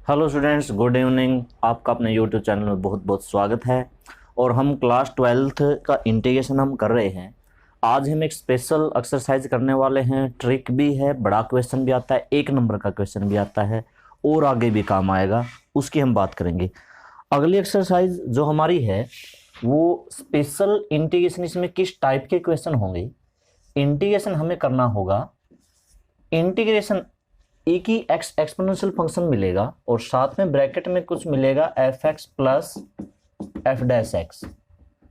Hello students, good evening. आपका अपने YouTube channel में बहुत बहुत स्वागत है। और हम क्लास 12th का इंटीग्रेशन हम कर रहे हैं। आज हम एक स्पेशल एक्सरसाइज करने वाले हैं। ट्रिक भी है, बड़ा क्वेश्चन भी आता है, एक नंबर का क्वेश्चन भी आता है और आगे भी काम आएगा, उसकी हम बात करेंगे। अगली एक्सरसाइज जो हमारी है वो स्पेशल इंटीग्रेशन। इसमें किस टाइप के क्वेश्चन होंगे? इंटीग्रेशन हमें करना होगा, इंटीग्रेशन ए की एक्स एक्सपोनेंशियल फंक्शन मिलेगा और साथ में ब्रैकेट में कुछ मिलेगा F x plus F dash x.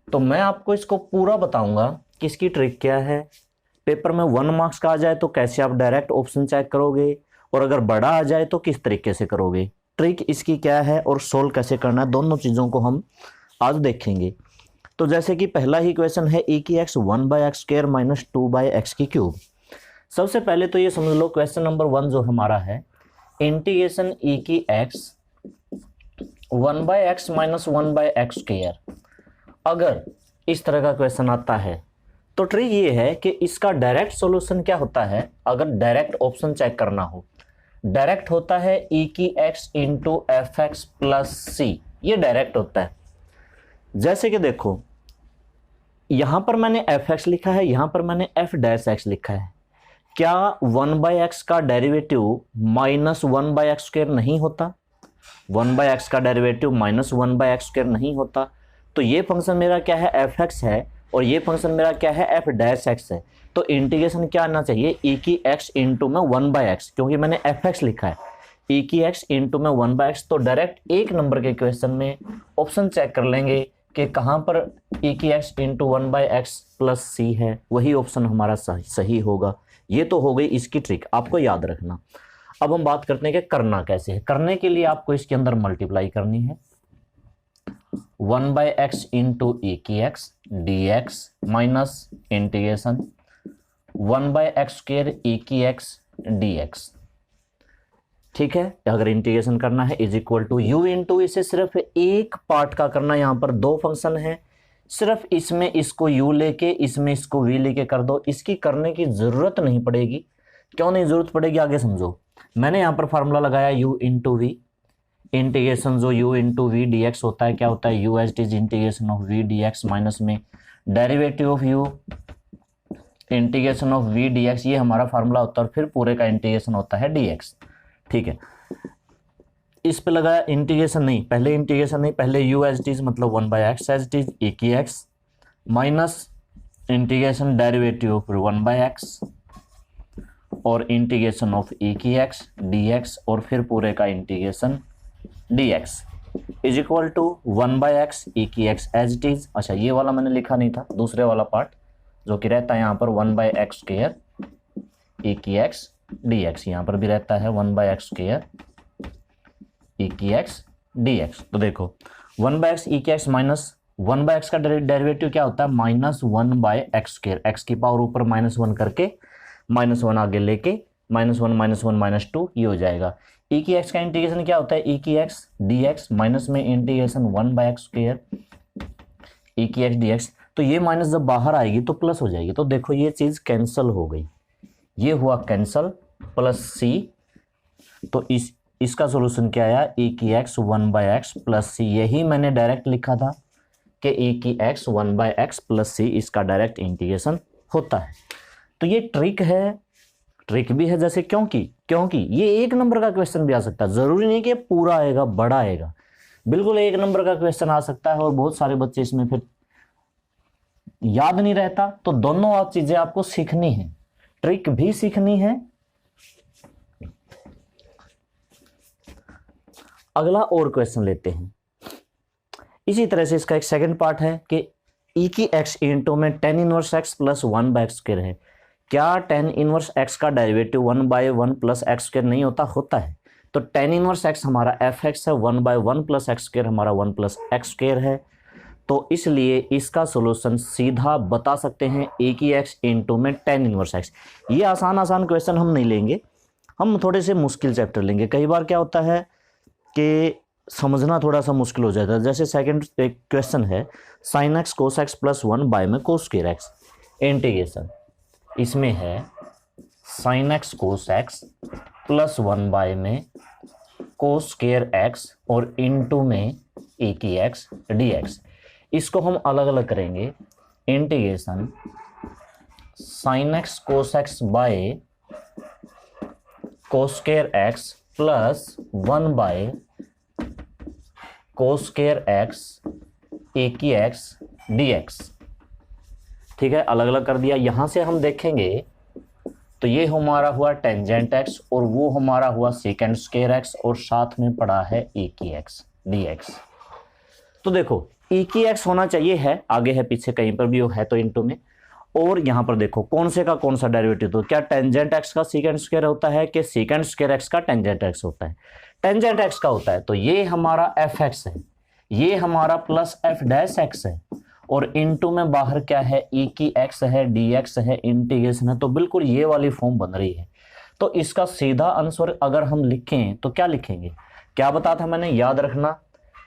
तो मैं आपको इसको पूरा बताऊंगा कि इसकी ट्रिक क्या है। पेपर में 1 मार्क्स का आ जाए तो कैसे आप डायरेक्ट ऑप्शन चेक करोगे, और अगर बड़ा आ जाए तो किस तरीके से करोगे, ट्रिक इसकी क्या है और सोल्व कैसे करना है, दोनों चीज़ों को हम आज देखेंगे। तो जैसे कि पहला ही क्वेश्चन है ए की एक्स 1/x² माइनस 2/x³। सबसे पहले तो ये समझ लो, क्वेश्चन नंबर 1 जो हमारा है, इंटीग्रेशन ई की एक्स 1/x माइनस 1/x²। अगर इस तरह का क्वेश्चन आता है तो ट्रिक ये है कि इसका डायरेक्ट सॉल्यूशन क्या होता है। अगर डायरेक्ट ऑप्शन चेक करना हो, डायरेक्ट होता है ई की x into f x plus c, ये डायरेक्ट होता है। जैसे कि देखो, यहां पर मैंने एफ एक्स लिखा है, यहां पर मैंने एफ डैश एक्स लिखा है। क्या 1/x का डेरिवेटिव माइनस 1/x² नहीं होता? 1/x का डेरिवेटिव माइनस 1/x² नहीं होता। तो ये फंक्शन मेरा क्या है, एफ एक्स है, और ये फंक्शन मेरा क्या है, एफ डैश एक्स है। तो इंटीग्रेशन क्या आना चाहिए, ई की एक्स इंटू में 1/x, क्योंकि मैंने एफ एक्स लिखा है, ई की एक्स इंटू में 1/x। तो डायरेक्ट एक नंबर के क्वेश्चन में ऑप्शन चेक कर लेंगे कि कहाँ पर ई की एक्स इंटू 1/x प्लस सी है, वही ऑप्शन हमारा सही होगा। ये तो हो गई इसकी ट्रिक, आपको याद रखना। अब हम बात करते हैं कि करना कैसे है। करने के लिए आपको इसके अंदर मल्टीप्लाई करनी है, 1/x इंटू ई की x d x minus integration 1/x² ई की एक्स डी एक्स। ठीक है, अगर इंटीग्रेशन करना है is equal to u into, इसे सिर्फ एक पार्ट का करना, यहां पर दो फंक्शन है, सिर्फ इसमें इसको u लेके इसमें इसको v लेके कर दो। इसकी करने की जरूरत नहीं पड़ेगी। क्यों नहीं जरूरत पड़ेगी, आगे समझो। मैंने यहां पर फार्मूला लगाया u इंटू वी। इंटीग्रेशन जो u into v d x होता है, क्या होता है, u as it is integration of v d x minus में derivative of u integration of v d x, ये हमारा फार्मूला होता है। और फिर पूरे का इंटीग्रेशन होता है dx। ठीक है, इस पे लगाया इंटीग्रेशन नहीं, पहले इंटीग्रेशन नहीं, पहले u एज इट इज मतलब 1/x as it is a की x minus integration derivative of 1/x और इंटीग्रेशन ऑफ ए की एक्स dx और फिर पूरे का integration dx is equal to 1/x e की एक्स एज इट इज। अच्छा, ये वाला मैंने लिखा नहीं था, दूसरे वाला पार्ट जो कि रहता है यहाँ पर 1/x² ए की एक्स dx, यहाँ पर भी रहता है 1/x² ई की एक्स डी एक्स। तो देखो 1/x ई की एक्स माइनस 1/x का डेरिवेटिव क्या होता है, माइनस 1/x²। एक्स की पावर ऊपर -1 करके -1 आगे लेके -1 -2 ये हो जाएगा। ई की एक्स का इंटीग्रेशन क्या होता है, ई की एक्स डी एक्स माइनस में इंटीग्रेशन 1/x² ई की एक्स डी एक्स। तो ये माइनस जब बाहर आएगी तो प्लस हो जाएगी। तो देखो ये चीज कैंसल हो गई, ये हुआ कैंसल, प्लस सी। तो इसका सॉल्यूशन क्या आया, ए की एक्स 1/x प्लस सी। यही मैंने डायरेक्ट लिखा था कि ए की एक्स 1/x प्लस सी, इसका डायरेक्ट इंटीग्रेशन होता है। तो ये ट्रिक है, ट्रिक भी है जैसे, क्योंकि ये एक नंबर का क्वेश्चन भी आ सकता है। जरूरी नहीं कि पूरा आएगा, बड़ा आएगा, बिल्कुल एक नंबर का क्वेश्चन आ सकता है। और बहुत सारे बच्चे इसमें फिर याद नहीं रहता। तो दोनों चीजें आपको सीखनी है, ट्रिक भी सीखनी है। अगला और क्वेश्चन लेते हैं। इसी तरह से इसका एक सेकंड पार्ट है कि ई की एक्स इंटू में tan inverse x plus 1/x² है। क्या tan इनवर्स एक्स का डेरिवेटिव 1/1 प्लस x² नहीं होता? होता है। तो tan इनवर्स एक्स हमारा एफ एक्स है, 1/1 प्लस x² हमारा 1 प्लस x² है। तो इसलिए इसका सोल्यूशन सीधा बता सकते हैं, ए की एक्स इंटू में tan इनवर्स एक्स। ये आसान क्वेश्चन हम नहीं लेंगे, हम थोड़े से मुश्किल चैप्टर लेंगे। कई बार क्या होता है कि समझना थोड़ा सा मुश्किल हो जाता है। जैसे सेकंड एक क्वेश्चन है, sin x cos x plus 1 में cos² x इंटीग्रेशन, इसमें है sin x cos x plus 1 में कोस स्क्वायर एक्स और इनटू में ए की एक्स डी एक्स। इसको हम अलग अलग करेंगे, integration sine x cos x by cos square x plus 1 by cos square x e की एक्स डी एक्स। ठीक है, अलग अलग कर दिया। यहां से हम देखेंगे तो ये हमारा हुआ टेंजेंट एक्स और वो हमारा हुआ सेकेंड स्क्वायर एक्स और साथ में पड़ा है ए की एक्स डी एक्स। तो देखो ए की एक्स होना चाहिए है, आगे है पीछे कहीं पर भी हो है तो इनटू में। और यहां पर देखो कौन से का कौन सा डेरिवेटिव, तो क्या टेंजेंट एक्स का सेकेंड स्क्वायर होता है कि सेकेंड स्क्वायर एक्स का टेंजेंट एक्स होता है? टेंजेंट एक्स का होता है। तो ये हमारा एफ एक्स है, ये हमारा प्लस एफ डैश एक्स है और इनटू में बाहर क्या है, ई की एक्स है डी एक्स है, इंटीग्रेशन है। तो बिल्कुल ये वाली फॉर्म बन रही है। तो इसका सीधा आंसर अगर हम लिखें तो क्या लिखेंगे, क्या बताया था मैंने, याद रखना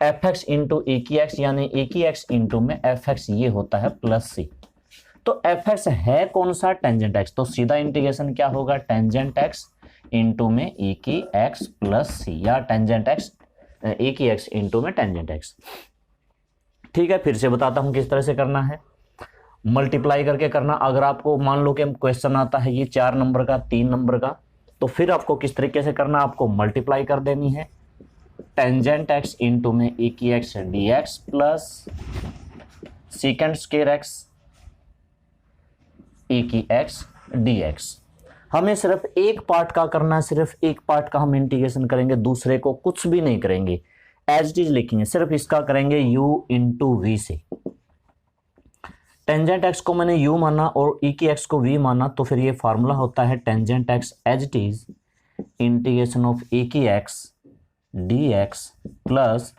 एफ एक्स इंटू ए की एक्स यानी ए की एक्स इंटू में एफ एक्स, ये होता है प्लस सी। तो एफ एक्स है कौन सा, टेंजेंट एक्स। तो सीधा इंटीग्रेशन क्या होगा, टेंजेंट एक्स इंटू में ए की एक्स प्लस सी, या टेंजेंट एक्स ए की एक्स इंटू में टेंजेंट एक्स। ठीक है, फिर से बताता हूं किस तरह से करना है, मल्टीप्लाई करके करना। अगर आपको मान लो कि क्वेश्चन आता है ये 4 नंबर का 3 नंबर का, तो फिर आपको किस तरीके से करना, आपको मल्टीप्लाई कर देनी है टेंजेंट एक्स इंटू में ए की x d x plus second square x e की एक्स डी एक्स। हमें सिर्फ एक पार्ट का करना है, सिर्फ एक पार्ट का हम इंटीग्रेशन करेंगे, दूसरे को कुछ भी नहीं करेंगे, एज इट इज लिखेंगे, सिर्फ इसका करेंगे u इंटू वी से। टेंजेंट एक्स को मैंने u माना और e की x को v माना, तो फिर ये फार्मूला होता है tangent x as it is integration of e की x d x plus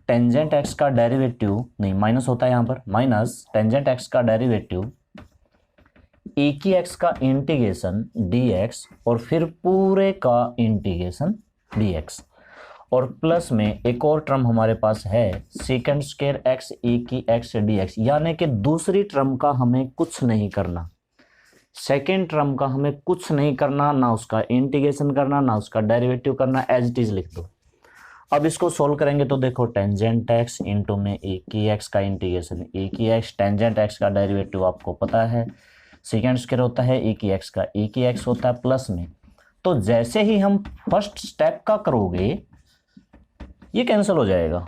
tangent x का डेरिवेटिव, नहीं माइनस होता है यहाँ पर, माइनस टेंजेंट एक्स का डेरिवेटिव ए की एक्स का इंटीग्रेशन डी एक्स और फिर पूरे का इंटीग्रेशन डी एक्स, और प्लस में एक और टर्म हमारे पास है सेकेंड स्क्वायर एक्स ए की एक्स डी एक्स, यानी कि दूसरी टर्म का हमें कुछ नहीं करना, सेकेंड टर्म का हमें कुछ नहीं करना, ना उसका इंटीग्रेशन करना ना उसका डेरिवेटिव करना, एज इट इज लिख दो। अब इसको सोल्व करेंगे तो देखो टेंजेंट एक्स इंटू में ए की एक्स का इंटीग्रेशन ए की एक्स, टेंजेंट एक्स का डेरिवेटिव आपको पता है सेकेंड स्क्वायर होता है ए की एक्स का, ए की एक्स होता है प्लस में। तो जैसे ही हम फर्स्ट स्टेप का करोगे ये कैंसिल हो जाएगा,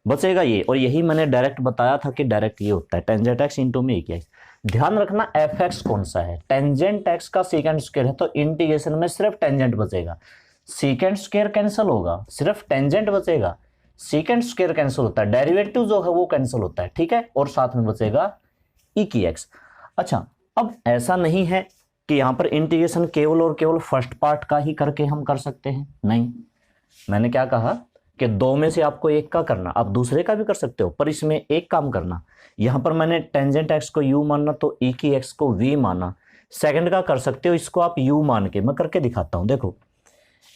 बचेगा ये, और यही मैंने डायरेक्ट बताया था कि डायरेक्ट ये होता है टेंजेंट एक्स इंटू में ए की एक्स। ध्यान रखना एफ एक्स कौन सा है, टेंजेंट एक्स का सेकेंड स्क्वायर है, तो इंटीग्रेशन में सिर्फ टेंजेंट बचेगा, सेकेंड स्क्वायर कैंसिल होगा, सिर्फ टेंजेंट बचेगा, सेकेंड स्क्वायर कैंसिल होता है, डेरिवेटिव जो है वो कैंसिल होता है, ठीक है, और साथ में बचेगा ई की एक्स। अच्छा, अब ऐसा नहीं है कि यहां पर इंटीग्रेशन केवल और केवल फर्स्ट पार्ट का ही करके हम कर सकते हैं, नहीं, मैंने क्या कहा कि दो में से आपको एक का करना, आप दूसरे का भी कर सकते हो, पर इसमें एक काम करना। यहां पर मैंने टेंजेंट एक्स को u मानना तो e की x को v माना, सेकंड का कर सकते हो, इसको आप u मान के, मैं करके दिखाता हूं, देखो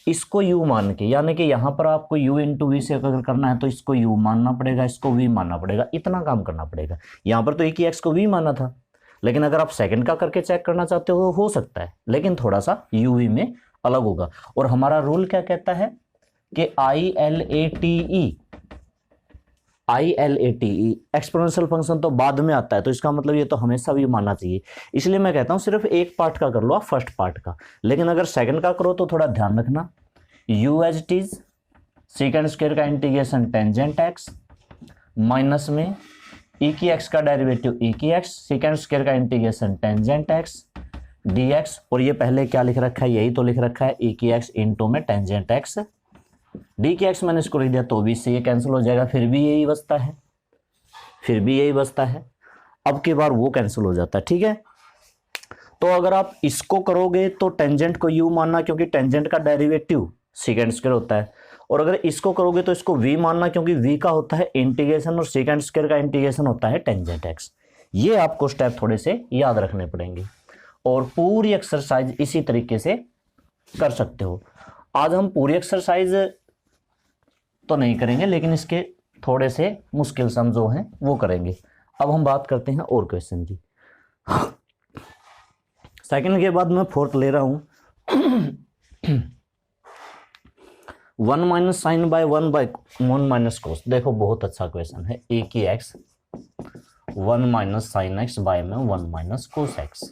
इसको u मान के, यानी कि यहां पर आपको u इंटू वी से अगर करना है तो इसको u मानना पड़ेगा, इसको v मानना पड़ेगा, इतना काम करना पड़ेगा। यहां पर तो e की x को v माना था, लेकिन अगर आप सेकंड का करके चेक करना चाहते हो सकता है, लेकिन थोड़ा सा यूवी में अलग होगा। और हमारा रूल क्या कहता है कि ILATE एक्सपोनेंशियल फंक्शन तो बाद में आता है, तो इसका मतलब ये तो हमेशा भी मानना चाहिए। इसलिए मैं कहता हूं सिर्फ एक पार्ट का कर लो आप, फर्स्ट पार्ट का, लेकिन अगर सेकंड का करो तो थोड़ा ध्यान रखना, u as it is second square का इंटीग्रेशन टेंजेंट एक्स माइनस में e की x का डेरिवेटिव e की x, सेकेंड स्क्वायर का इंटीग्रेशन टेंजेंट x dx, और ये पहले क्या लिख रखा है, यही तो लिख रखा है e की x इंटू में टेंजेंट x d की x, मैंने इसको लिख दिया, तो भी इससे ये कैंसिल हो जाएगा, फिर भी यही बचता है, फिर भी यही बचता है, अब की बार वो कैंसिल हो जाता है, ठीक है। तो अगर आप इसको करोगे तो टेंजेंट को u मानना, क्योंकि टेंजेंट का डेरिवेटिव सेकेंड स्क्वायर होता है, और अगर इसको करोगे तो इसको v मानना, क्योंकि v का होता है इंटीग्रेशन और सेकंड स्क्वायर का इंटीग्रेशन होता है टेंजेंट x। ये आपको स्टेप थोड़े से याद रखने पड़ेंगे और पूरी एक्सरसाइज इसी तरीके से कर सकते हो। आज हम पूरी एक्सरसाइज तो नहीं करेंगे, लेकिन इसके थोड़े से मुश्किल सम जो हैं वो करेंगे। अब हम बात करते हैं और क्वेश्चन की। सेकंड के बाद मैं फोर्थ ले रहा हूं। 1 minus sine by 1 minus cos. देखो बहुत अच्छा क्वेश्चन है। ए की x 1 minus sine x by में 1 माइनस कोस एक्स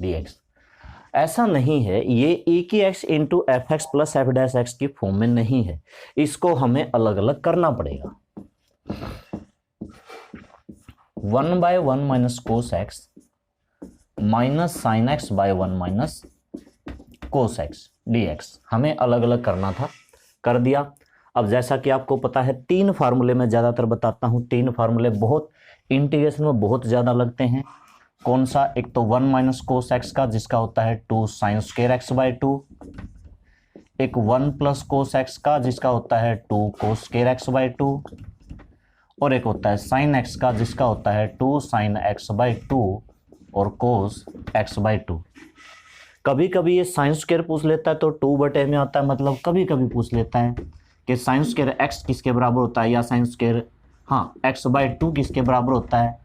dx। ऐसा नहीं है, ये ए की x into f x plus F dash x की फॉर्म में नहीं है, इसको हमें अलग अलग करना पड़ेगा। 1 by 1 minus cos x minus sine x by 1 minus cos x dx हमें अलग अलग करना था, कर दिया। अब जैसा कि आपको पता है 3 फार्मूले में ज़्यादातर बताता हूँ, 3 फार्मूले बहुत इंटीग्रेशन में बहुत ज़्यादा लगते हैं। कौन सा? एक तो 1 माइनस कोस एक्स का जिसका होता है 2 साइन स्क्वायर एक्स बाय 2, एक 1 प्लस कोस एक्स का जिसका होता है 2 कोस स्क्वायर एक्स बाय 2, और एक होता है साइन एक्स का जिसका होता है 2 साइन एक्स बाय 2 और कोस एक्स बाय 2। कभी कभी ये साइन स्क्वायर पूछ लेता है तो 2 बटे में आता है, मतलब कभी कभी पूछ लेता है कि साइन स्क्वायर एक्स किसके बराबर होता है, या साइन स्क्वायर एक्स बाय 2 किसके बराबर होता है,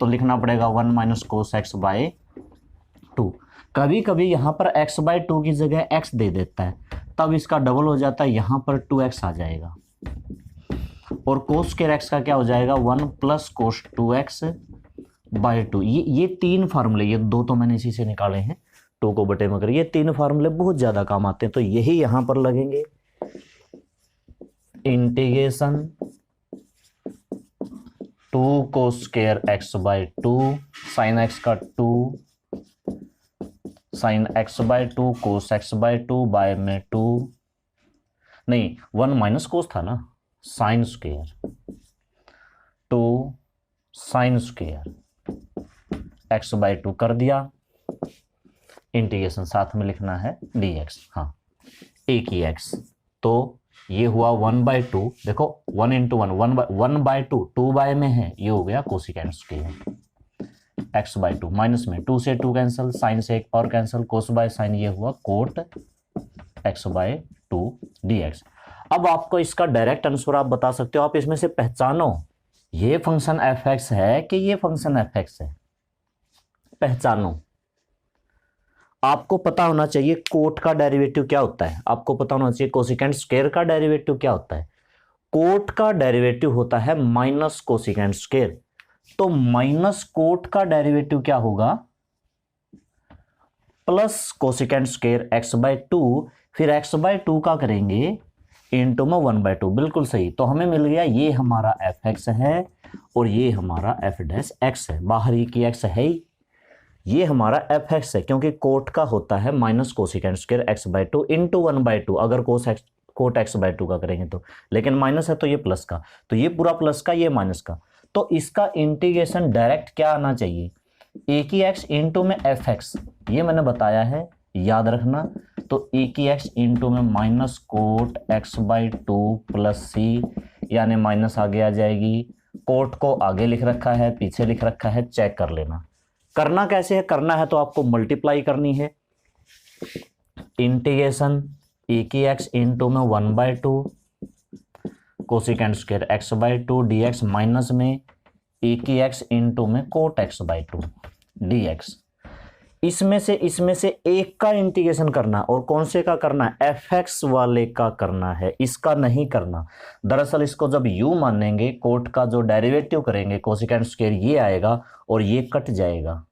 तो लिखना पड़ेगा 1 माइनस कोस एक्स बाय 2। कभी कभी यहाँ पर एक्स बाय 2 की जगह एक्स दे देता है, तब इसका डबल हो जाता है, यहाँ पर 2x आ जाएगा, और कोस स्क्वायर एक्स का क्या हो जाएगा 1 प्लस कोस 2x बाय 2। ये 3 फार्मूले, ये 2 तो मैंने इसी से निकाले हैं, 2 को बटे में कर, ये 3 फार्मूले बहुत ज़्यादा काम आते हैं, तो यही यहाँ पर लगेंगे। Integration 2 cos square x by 2 sine x का 2 sine x by 2 cos x by 2 by में 2, नहीं 1 माइनस कोस था ना, sine square 2 sine square x by 2 कर दिया। इंटीग्रेशन साथ में लिखना है dx। ए की एक्स तो ये हुआ 1 बाय 2, देखो 1 इंटू 1 बाय 2, 2 बाय में है, ये हो गया cosecant square x by 2, minus में 2 से 2 कैंसिल, साइन से एक और कैंसिल, कोस बाय साइन, ये हुआ कोट एक्स बाय 2 dx। अब आपको इसका डायरेक्ट आंसर आप बता सकते हो, आप इसमें से पहचानो ये फंक्शन एफ एक्स है कि ये फंक्शन एफ एक्स है, पहचानो। आपको पता होना चाहिए कोट का डेरिवेटिव क्या होता है, आपको पता होना चाहिए कोसिकेंट स्क्वायर का डेरिवेटिव क्या होता है। कोट का डेरिवेटिव होता है माइनस कोसिकेंट स्क्वायर, तो माइनस कोट का डेरिवेटिव क्या होगा, plus cosecant square x by 2, फिर एक्स बाय 2 का करेंगे इंटू में 1 बाय 2, बिल्कुल सही। तो हमें मिल गया ये हमारा एफ एक्स है और ये हमारा एफ डैश एक्स है, बाहर ही की एक्स है ही, ये हमारा एफ एक्स है, क्योंकि कोट का होता है minus cosecant square x by 2 into 1 by 2, अगर कोट एक्स बाय 2 का करेंगे तो, लेकिन माइनस है तो ये प्लस का, तो ये पूरा प्लस का, ये माइनस का, तो इसका इंटीग्रेशन डायरेक्ट क्या आना चाहिए, ए की एक्स इंटू में एफ एक्स, ये मैंने बताया है याद रखना। तो ए की एक्स इंटू में minus cot x by 2 plus c, यानी माइनस आगे आ जाएगी, कोट को आगे लिख रखा है पीछे लिख रखा है, चेक कर लेना। करना कैसे है, करना है तो आपको मल्टीप्लाई करनी है, इंटीग्रेशन ए की एक्स इंटू में 1 by 2 cosecant square x by 2 dx, minus में ए की एक्स इंटू में कोट एक्स बाय 2 dx। इसमें से एक का इंटीग्रेशन करना, और कौन से का करना है, एफ एक्स वाले का करना है, इसका नहीं करना। दरअसल इसको जब यू मानेंगे, कोट का जो डेरिवेटिव करेंगे कोसिकेंट स्क्वायर, ये आएगा और ये कट जाएगा,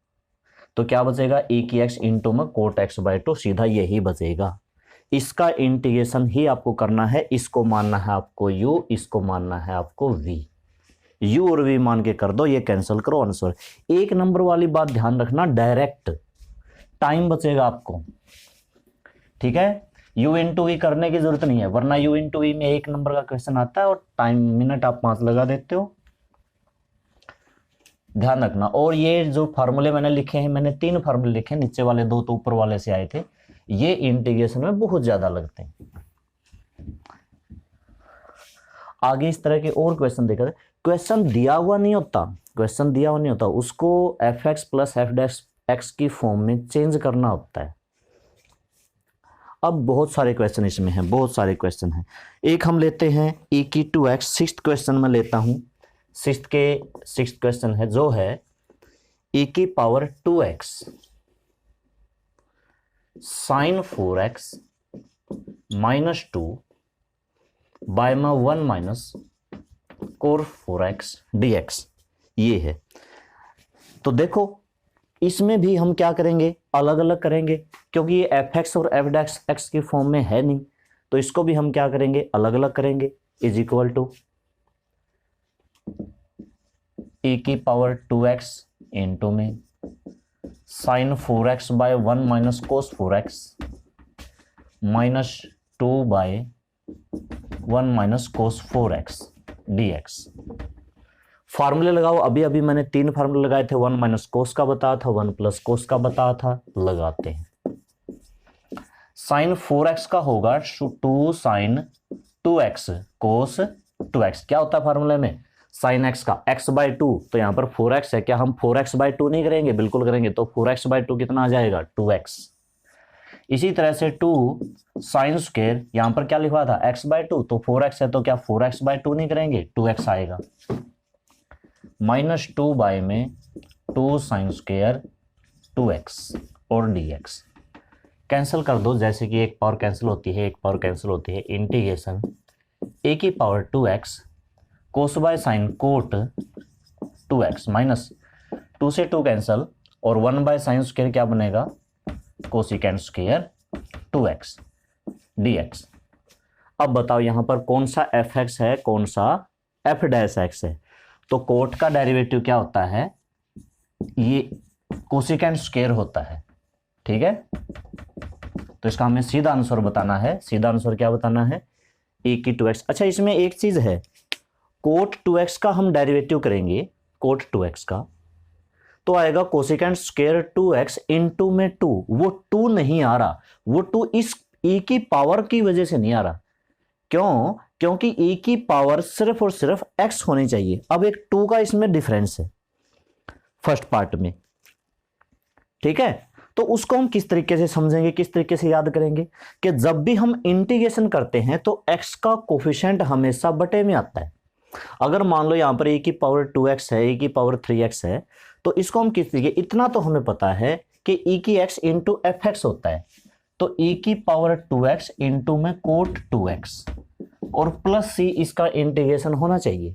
तो क्या बचेगा, ए की एक्स इंटू में कोट एक्स बाय 2, सीधा यही बचेगा। इसका इंटीग्रेशन ही आपको करना है, इसको मानना है आपको यू, इसको मानना है आपको वी, यू और वी मान के कर दो, ये कैंसिल करो आंसर। 1 नंबर वाली बात ध्यान रखना, डायरेक्ट टाइम बचेगा आपको, ठीक है। यू इंटू वी करने की जरूरत नहीं है, वरना यू इंटू वी में 1 नंबर का क्वेश्चन आता है और टाइम मिनट आप 5 लगा देते हो, ध्यान रखना। और ये जो फार्मूले मैंने लिखे हैं, मैंने 3 फार्मूले लिखे, नीचे वाले 2 तो ऊपर वाले से आए थे, ये इंटीग्रेशन में बहुत ज्यादा लगते हैं। आगे इस तरह के और क्वेश्चन देखा, क्वेश्चन दिया हुआ नहीं होता, क्वेश्चन दिया हुआ नहीं होता, उसको F x plus F dash x की फॉर्म में चेंज करना होता है। अब बहुत सारे क्वेश्चन इसमें हैं, बहुत सारे क्वेश्चन हैं। एक हम लेते हैं e की 2x, 6th क्वेश्चन में लेता हूं, 6th क्वेश्चन है जो है e की power 2x sign 4x -2 by में 1 माइनस कोर 4x dx, ये है। तो देखो इसमें भी हम क्या करेंगे, अलग अलग करेंगे, क्योंकि ये fx और f' की फॉर्म में है नहीं, तो इसको भी हम क्या करेंगे, अलग अलग करेंगे। इज इक्वल टू e की पावर 2x इंटू में sine 4x by 1 minus cos 4x minus 2 by 1 minus cos 4x dx। फार्मूले लगाओ, अभी अभी मैंने 3 फार्मूले लगाए थे, 1 माइनस कोस का बताया था, 1 प्लस कोस का बताया था, लगाते हैं। साइन 4x का होगा 2 साइन 2x कोस 2x, क्या होता है फार्मूले में, साइन x का x बाय 2, तो यहां पर 4x है, क्या हम 4x बाय 2 नहीं करेंगे, बिल्कुल करेंगे, तो 4x बाय 2 कितना आ जाएगा, 2x। इसी तरह से 2 साइन स्क्वायर, यहां पर क्या लिखा था x बाय 2, तो 4x है, तो क्या 4x बाय 2 नहीं करेंगे, 2x आएगा, माइनस 2 बाय में 2 साइन स्क्वायर 2x और dx। कैंसिल कर दो, जैसे कि एक पावर कैंसिल होती है, एक पावर कैंसिल होती है, इंटीग्रेशन a की power 2x cos by sine cot 2x minus 2 से 2 कैंसिल और 1 बाय साइन स्क्वायर क्या बनेगा, कोसिकेंट स्क्वायर 2x dx। अब बताओ यहां पर कौन सा fx है, कौन सा f' है, तो कोट का डेरिवेटिव क्या होता है, ये कोसिकेंट स्क्वायर होता है, ठीक है। तो इसका हमें सीधा आंसर बताना है, सीधा आंसर क्या बताना है, e की 2x। अच्छा इसमें एक चीज है, कोट 2x का हम डेरिवेटिव करेंगे, कोट 2x का, तो आएगा कोसिकेंट स्क्वायर 2x इनटू में 2, वो 2 नहीं आ रहा, वो 2 इस e की पावर की वजह से नहीं आ रहा, क्यों, क्योंकि e की पावर सिर्फ और सिर्फ x होनी चाहिए। अब एक 2 का इसमें डिफरेंस है फर्स्ट पार्ट में, ठीक है। तो उसको हम किस तरीके से समझेंगे, किस तरीके से याद करेंगे, कि जब भी हम इंटीग्रेशन करते हैं तो x का कोफिशिएंट हमेशा बटे में आता है। अगर मान लो यहां पर e की पावर 2x है, e की पावर 3x है, तो इसको हम किस तरीके, इतना तो हमें पता है कि e की x इंटू fx होता है, तो e की पावर 2x इंटू में कोट 2x और प्लस c इसका इंटीग्रेशन होना चाहिए।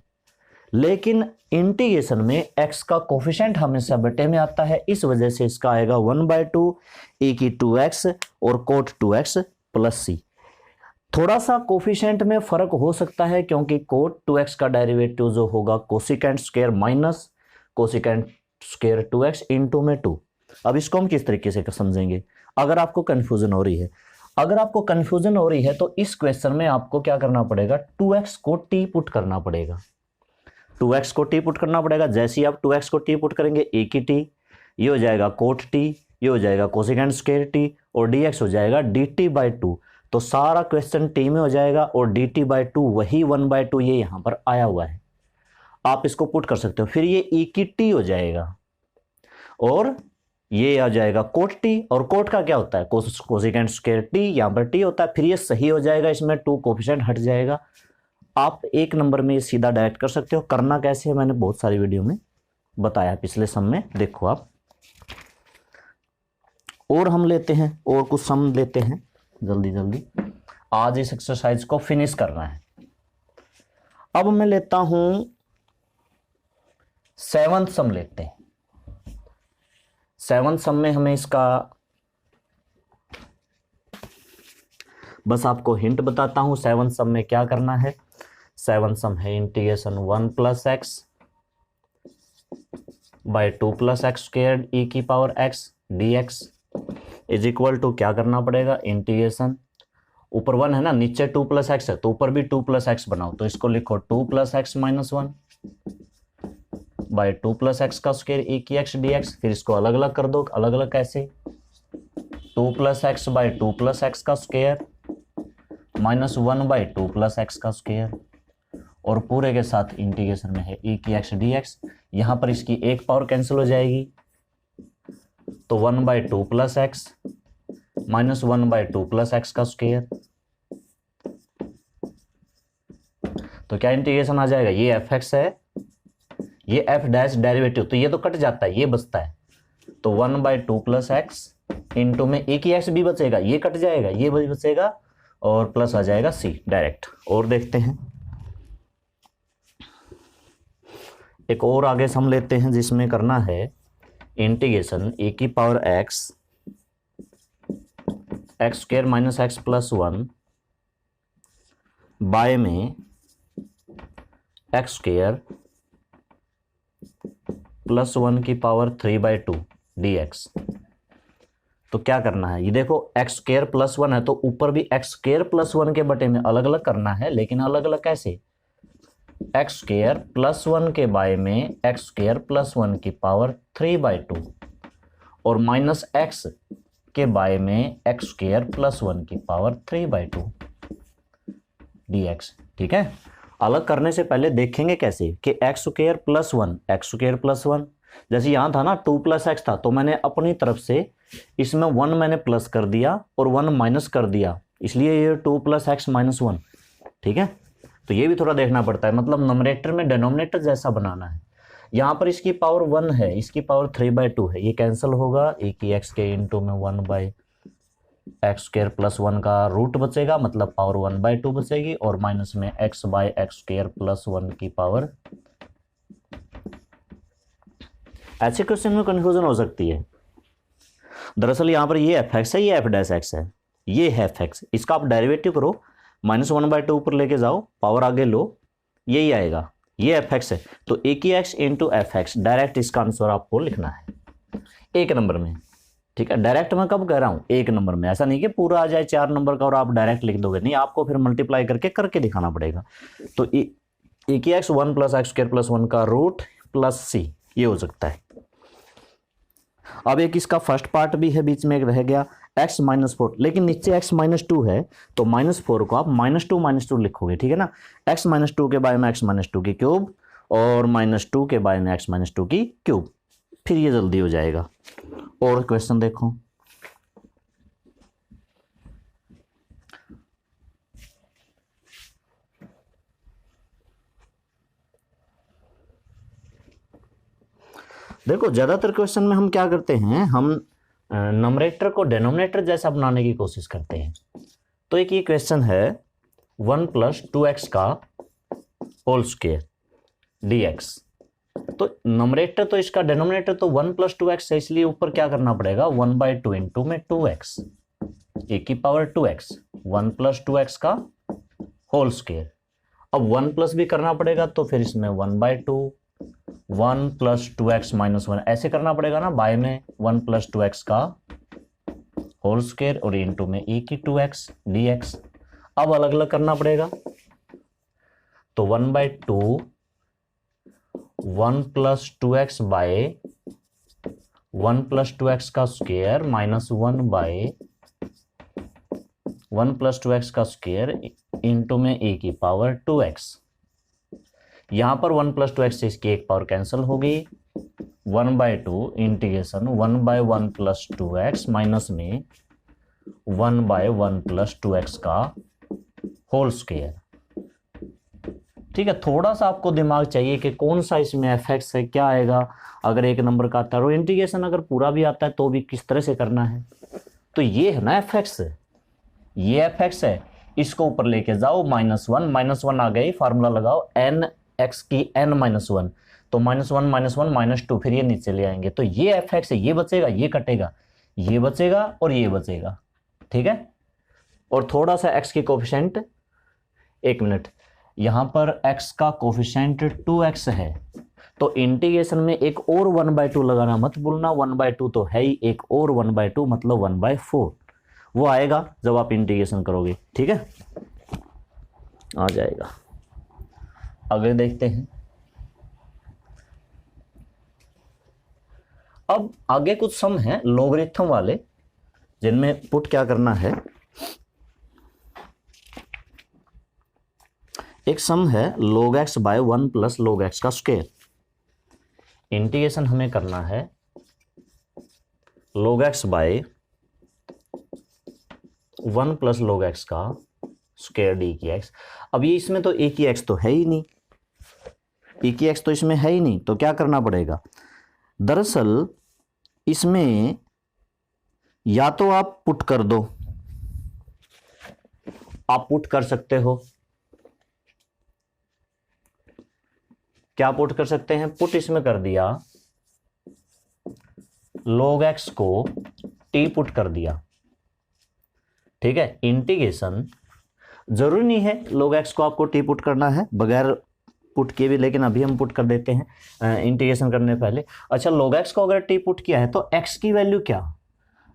लेकिन इंटीग्रेशन में x का कोफिशिएंट हमेशा बटे में आता है, इस वजह से इसका आएगा 1/2 e की 2x और कोट 2x प्लस c। थोड़ा सा कोफिशिएंट में फर्क हो सकता है, क्योंकि कोट 2x का डेरिवेटिव जो होगा cosecant square minus cosecant square 2x into में 2। अब इसको हम किस तरीके से समझेंगे, अगर आपको कंफ्यूजन हो रही है, अगर आपको कंफ्यूजन हो रही है तो इस क्वेश्चन में आपको क्या करना पड़ेगा, 2x को t पुट करना पड़ेगा, 2x को t पुट करना पड़ेगा। जैसे ही आप 2x को t पुट करेंगे, a की t, ये हो जाएगा कोट t, ये हो जाएगा कोसिकेंट स्क्वायर t और dx हो जाएगा dt/2। तो सारा क्वेश्चन t में हो जाएगा और dt/2 वही 1/2 ये यहां पर आया हुआ है, आप इसको पुट कर सकते हो। फिर ये e की t हो जाएगा और ये आ जाएगा कोट t, और कोट का क्या होता है, कोसिकेंट स्क्वायर t, यहां पर t होता है, फिर ये सही हो जाएगा, इसमें 2 कोफिशिएंट हट जाएगा। आप एक नंबर में ये सीधा डायरेक्ट कर सकते हो। करना कैसे है मैंने बहुत सारी वीडियो में बताया, पिछले सम में देखो आप। और हम लेते हैं, और कुछ सम लेते हैं जल्दी जल्दी, आज इस एक्सरसाइज को फिनिश करना है। अब मैं लेता हूं 7th सम लेते हैं। 7th सम में हमें इसका बस आपको हिंट बताता हूं, 7th सम में क्या करना है। 7th सम है integration 1 plus x by 2 plus x square e की power x dx is equal to क्या करना पड़ेगा, इंटीग्रेशन, ऊपर 1 है ना, नीचे 2 प्लस एक्स है, तो ऊपर भी 2 प्लस एक्स बनाओ, तो इसको लिखो 2 plus x minus 1 by 2 plus x का स्क्वायर ई की x dx। फिर इसको अलग अलग कर दो, अलग अलग कैसे, 2 plus x by 2 plus x का square minus 1 by 2 plus x का स्क्वायर, और पूरे के साथ इंटीग्रेशन में है ई की x dx। यहां पर इसकी एक पावर कैंसिल हो जाएगी, तो 1/2 plus x minus 1/2 plus x का स्क्वायर, तो क्या इंटीग्रेशन आ जाएगा, ये fx है, ये f डैश डेरिवेटिव, तो ये तो कट जाता है, ये बचता है, तो 1/2 प्लस एक्स इंटू में e की x भी बचेगा, ये कट जाएगा, ये भी बचेगा, और प्लस आ जाएगा c डायरेक्ट। और देखते हैं एक और आगे सम लेते हैं जिसमें करना है इंटीग्रेशन e की power x square minus x plus 1 by में एक्स स्क्वायर प्लस 1 की पावर 3/2 dx। तो क्या करना है, ये देखो एक्स स्क्वायर प्लस 1 है तो ऊपर भी एक्स स्क्वायर प्लस 1 के बटे में अलग अलग करना है, लेकिन अलग अलग कैसे, एक्स स्क्वायर प्लस 1 के बाय में एक्स स्क्वायर प्लस 1 की पावर 3/2 और माइनस एक्स के बाय में एक्स स्क्वायर प्लस 1 की पावर 3/2 dx। ठीक है, अलग करने से पहले देखेंगे कैसे कि एक्स स्क्वायर प्लस 1 जैसे यहाँ था ना 2 + x था, तो मैंने अपनी तरफ से इसमें 1 मैंने प्लस कर दिया और 1 माइनस कर दिया, इसलिए ये 2 + x - 1। ठीक है, तो ये भी थोड़ा देखना पड़ता है, मतलब नोमरेटर में डिनोमिनेटर जैसा बनाना है। यहाँ पर इसकी पावर 1 है, इसकी पावर 3/2 है, ये कैंसिल होगा, एक ही x के इंटू में 1/x स्क्वायर प्लस 1 का रूट बचेगा, मतलब पावर 1/2 बचेगी, और माइनस में x/x स्क्वायर प्लस 1 की पावर। ऐसे क्वेश्चन में कंफ्यूजन हो सकती है। दरअसल यहाँ पर ये f(x) है, ये f'(x) है, ये है f(x), इसका आप डेरिवेटिव करो, -1/2 ऊपर लेके जाओ, पावर आगे लो, यही आएगा, ये f(x) है। तो एक ही x इंटू f(x) डायरेक्ट इसका आंसर आपको लिखना है 1 नंबर में। ठीक है, डायरेक्ट मैं कब कह रहा हूँ 1 नंबर में, ऐसा नहीं कि पूरा आ जाए 4 नंबर का और आप डायरेक्ट लिख दोगे, नहीं, आपको फिर मल्टीप्लाई करके दिखाना पड़ेगा। तो एक ही x 1 + x स्क्वायर प्लस 1 का रूट प्लस c, ये हो सकता है। अब एक इसका फर्स्ट पार्ट भी है, बीच में एक रह गया x - 4, लेकिन नीचे x - 2 है, तो -4 को आप -2 लिखोगे। ठीक है ना, x - 2 के बारे में x - 2 की क्यूब और -2 के बारे में x - 2 की क्यूब, फिर ये जल्दी हो जाएगा। और क्वेश्चन देखो, देखो ज्यादातर क्वेश्चन में हम क्या करते हैं, हम नोमरेटर को डिनोमिनेटर जैसा बनाने की कोशिश करते हैं। तो एक ये क्वेश्चन है 1 + 2x का होल स्क्वायर dx। तो नोमरेटर तो इसका डिनोमिनेटर तो 1 + 2x है, इसलिए ऊपर क्या करना पड़ेगा 1/2 इंटू में 2x e की पावर 2x 1 + 2x का होल स्क्वायर। अब 1 प्लस भी करना पड़ेगा, तो फिर इसमें 1/2 1 + 2x - 1 ऐसे करना पड़ेगा ना, बाय में 1 + 2x का होल स्क्वायर और इंटू में e की 2x dx। अब अलग अलग करना पड़ेगा, तो 1/2 1 + 2x बाय 1 + 2x का स्क्वायर माइनस 1 + 2x का स्क्वायर इंटू में e की पावर 2x। यहां पर 1 + 2x से इसकी एक पावर कैंसिल होगी, 1/2 इंटीग्रेशन 1/1 + 2x माइनस में 1/1 + 2x का होल स्क्वायर। ठीक है, थोड़ा सा आपको दिमाग चाहिए कि कौन सा इसमें f(x) है, क्या आएगा। अगर 1 नंबर का आता है और इंटीग्रेशन अगर पूरा भी आता है तो भी किस तरह से करना है। तो ये है ना f(x), ये f(x) है, इसको ऊपर लेके जाओ, -1 आ गई, फार्मूला लगाओ n x की n - 1, तो -1 - 1 -2, फिर ये नीचे ले आएंगे, तो ये f(x) है, ये बचेगा, ये कटेगा, ये बचेगा और ये बचेगा। ठीक है, और थोड़ा सा x की कोफिशिएंट, 1 मिनट, यहां पर x का कोफिशिएंट 2x है, तो इंटीग्रेशन में एक और 1/2 लगाना मत भूलना, 1/2 तो है ही, एक और 1/2 मतलब 1/4, वो आएगा जब आप इंटीग्रेशन करोगे। ठीक है, आ जाएगा। आगे देखते हैं, अब आगे कुछ सम हैं लॉगरिथम वाले, जिनमें पुट क्या करना है। एक सम है log x / 1 + log x का स्क्वायर। इंटीग्रेशन हमें करना है log x / 1 + log x का स्क्वायर d की x। अब ये इसमें तो a की x तो है ही नहीं, a की x तो इसमें है ही नहीं, तो क्या करना पड़ेगा। दरअसल इसमें या तो आप पुट कर दो आप पुट कर सकते हो। क्या पुट कर सकते हैं? पुट इसमें कर दिया log x को t पुट कर दिया। ठीक है, इंटीग्रेशन जरूरी नहीं है log x को आपको t पुट करना है, बगैर पुट किए भी, लेकिन अभी हम पुट कर देते हैं इंटीग्रेशन करने पहले। अच्छा, log x को अगर t पुट किया है तो x की वैल्यू क्या,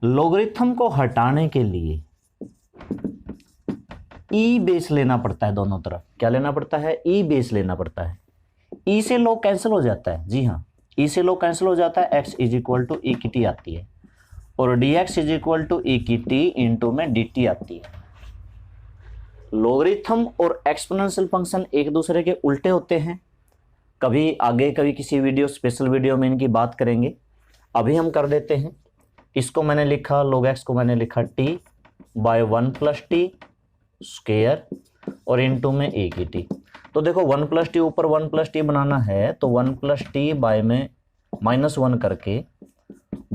लोगरिथम को हटाने के लिए ई बेस लेना पड़ता है दोनों तरफ। क्या लेना पड़ता है? ई बेस लेना पड़ता है। ई से log कैंसिल हो जाता है, जी हाँ, ई से log कैंसिल हो जाता है, x इज इक्वल टू ई की टी आती है, और dx इज इक्वल टू ई की टी इंटू में dt आती है। लोगरिथम और एक्सपोनेंशियल फंक्शन एक दूसरे के उल्टे होते हैं। कभी आगे कभी किसी वीडियो, स्पेशल वीडियो में इनकी बात करेंगे, अभी हम कर देते हैं। इसको मैंने लिखा, log x को मैंने लिखा t by 1 plus t square और इंटू में ए की टी। तो देखो 1 प्लस टी ऊपर 1 प्लस टी बनाना है तो 1 प्लस टी बाय में -1 करके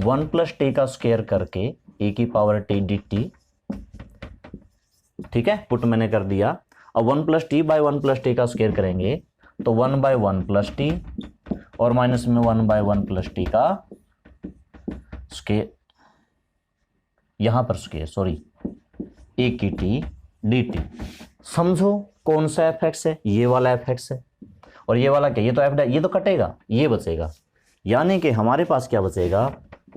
1 प्लस टी का स्क्वायर करके ए की पावर टी डी टी। ठीक है, पुट मैंने कर दिया। अब 1 plus t by 1 plus t का स्क्वायर करेंगे तो 1 बाय 1 प्लस टी और माइनस में 1 बाय 1 प्लस टी का स्क्वायर, यहां पर स्क्वायर, सॉरी, ए की टी डी टी। समझो कौन सा एफ एक्स है, ये वाला एफ एक्स है, और ये वाला क्या, ये तो एफ, ये तो कटेगा, ये बचेगा, यानी कि हमारे पास क्या बचेगा,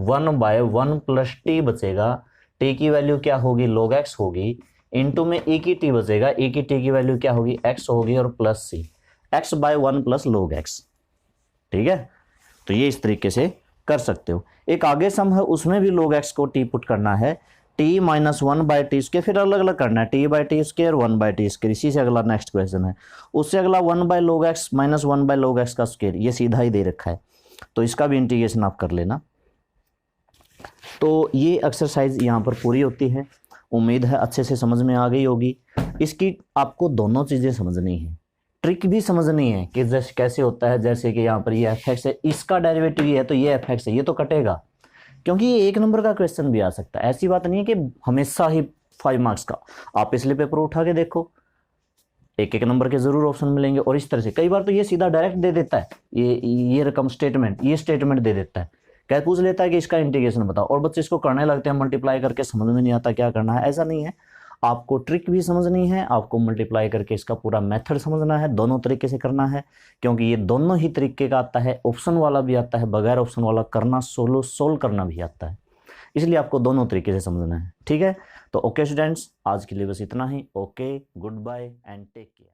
1 बाय 1 प्लस टी बचेगा। टी की वैल्यू क्या होगी, log x होगी, इंटू में ए की टी बचेगा, ए की टी की वैल्यू क्या होगी, x होगी, और plus c, x by 1 plus log x। ठीक है, तो ये इस तरीके से कर सकते हो। एक आगे सम है, उसमें भी log x को t पुट करना है, t minus 1 by t square, फिर अलग अलग करना है, t by t square 1 by t square. इसी से अगला नेक्स्ट क्वेश्चन है, उससे अगला 1 by log x minus 1 by log x का स्क्वायर, ये सीधा ही दे रखा है, तो इसका भी इंटीग्रेशन आप कर लेना। तो ये एक्सरसाइज यहाँ पर पूरी होती है। उम्मीद है अच्छे से समझ में आ गई होगी। इसकी आपको दोनों चीज़ें समझनी है, ट्रिक भी समझनी है कि जैसे कैसे होता है। जैसे कि यहाँ पर ये एफ एक्स है, इसका डेरिवेटिव ये है तो ये एफ एक्स है, ये तो कटेगा, क्योंकि ये 1 नंबर का क्वेश्चन भी आ सकता है। ऐसी बात नहीं है कि हमेशा ही 5 मार्क्स का। आप पिछले पेपर उठा के देखो, 1-1 नंबर के जरूर ऑप्शन मिलेंगे। और इस तरह से कई बार तो ये सीधा डायरेक्ट दे देता है, ये रकम स्टेटमेंट, ये स्टेटमेंट दे देता है, क्या पूछ लेता है कि इसका इंटीग्रेशन बताओ, और बच्चे इसको करने लगते हैं मल्टीप्लाई करके, समझ में नहीं आता क्या करना है। ऐसा नहीं है, आपको ट्रिक भी समझनी है, आपको मल्टीप्लाई करके इसका पूरा मेथड समझना है, दोनों तरीके से करना है, क्योंकि ये दोनों ही तरीके का आता है। ऑप्शन वाला भी आता है, बगैर ऑप्शन वाला करना, सोल्व करना भी आता है, इसलिए आपको दोनों तरीके से समझना है। ठीक है, तो ओके स्टूडेंट्स, आज के लिए बस इतना ही। Okay, good bye and take care.